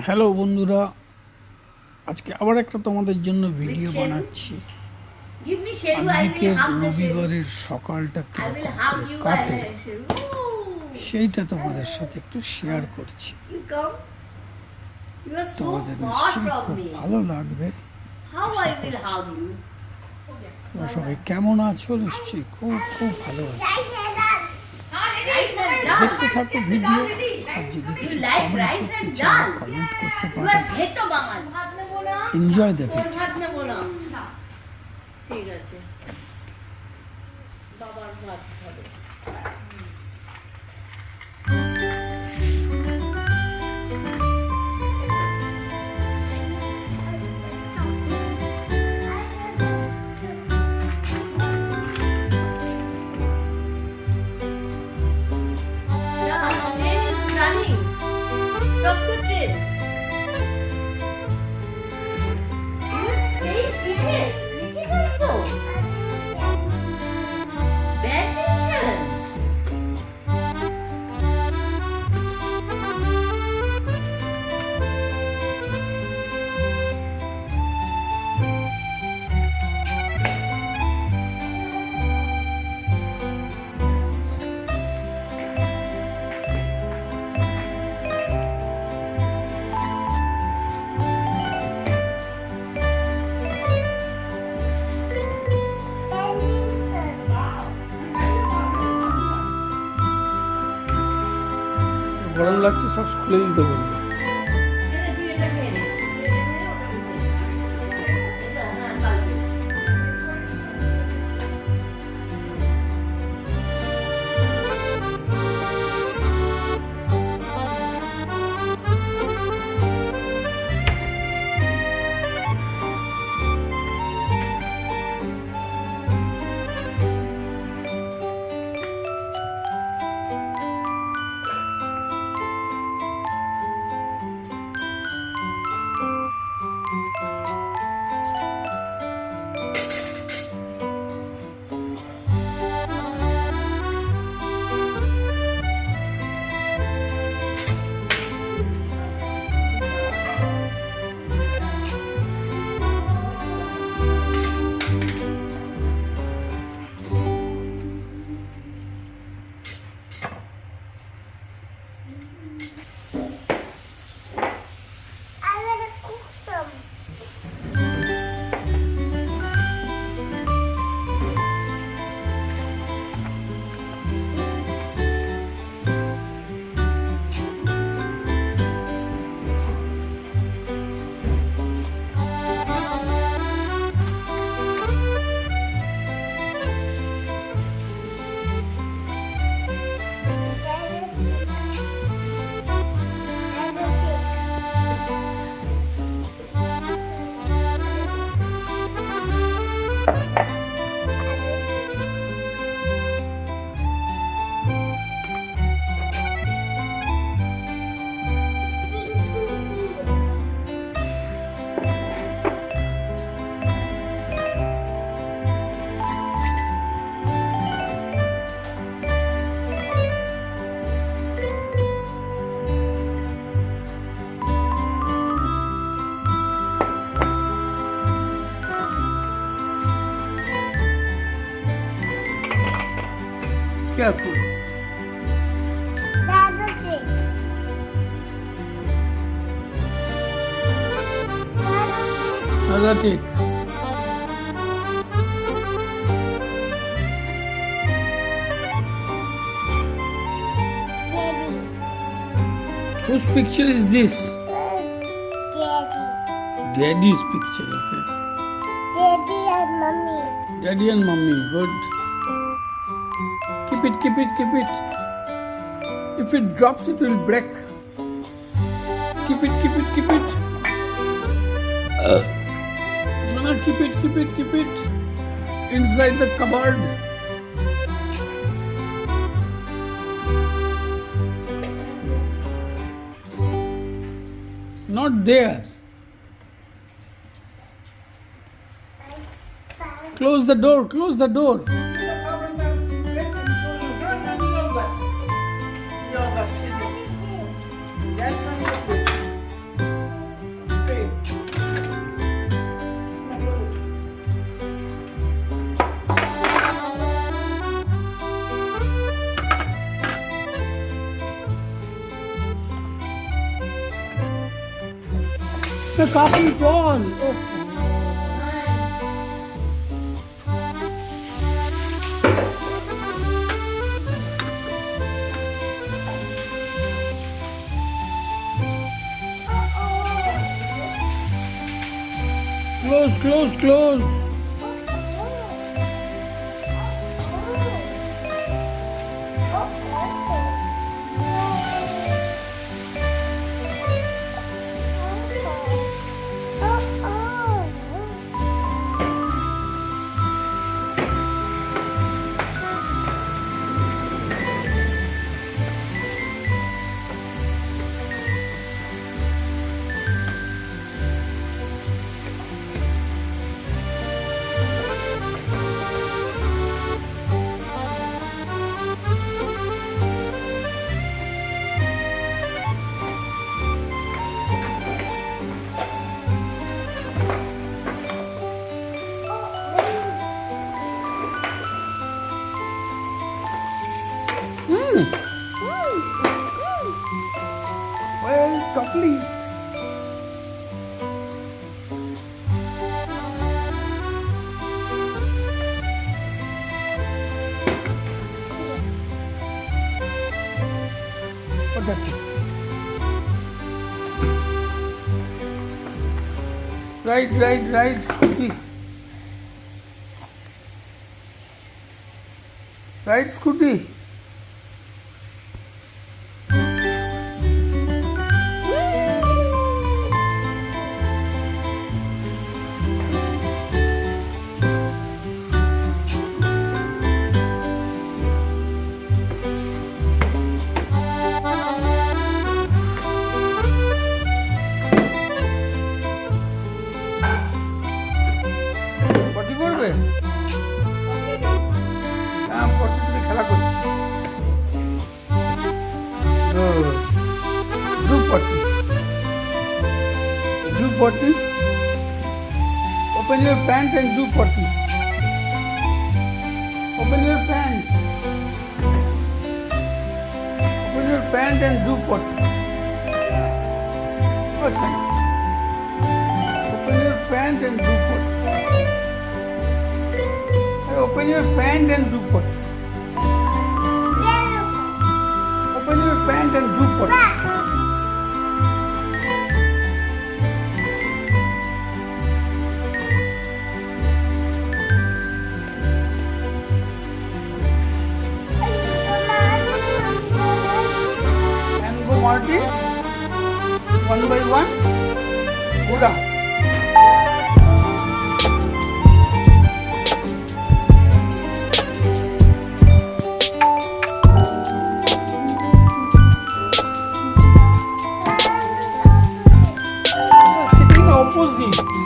Hello বন্ধুরা, আজকে আবার একটা তোমাদের জন্য ভিডিও বানাচ্ছি। আজকের রবিবারের সকালটা কিরকম করে কাটে সেইটা তোমাদের সাথে একটু শেয়ার করছি। তোমাদের নিশ্চয়ই খুব ভালো লাগবে। তোমরা সবাই কেমন আছো? নিশ্চয়ই খুব খুব ভালো আছো। দেখতে থাকো ভিডিও, আর যদি কিছু কমেন্ট করতে চাও কমেন্ট করতে পারো। Enjoy the video. ঠিক আছে, বাবার ভাত খাবে। Stop the train. You play cricket also. Badminton. গরম লাগছে, সব খুলে দিতে বলবো। Careful. Advik. Whose picture is this? Daddy's picture, okay. Daddy and mommy. Daddy and mommy, good. Keep it, keep it, keep it. If it drops, it will break. Keep it, keep it, keep it. No, keep it, keep it, keep it. Inside the cupboard. Not there. Close the door, close the door. কাপড় চল close chocolate. What that? Right, Scooty. Right, Scooty. খেলা করছি do potty. Open your pants and do potty. Open your pants and do potty. Open your pants and do potty. Open your pants and do potty. Open your pants and do potty. And go Martin, one by one, go down. Opposite.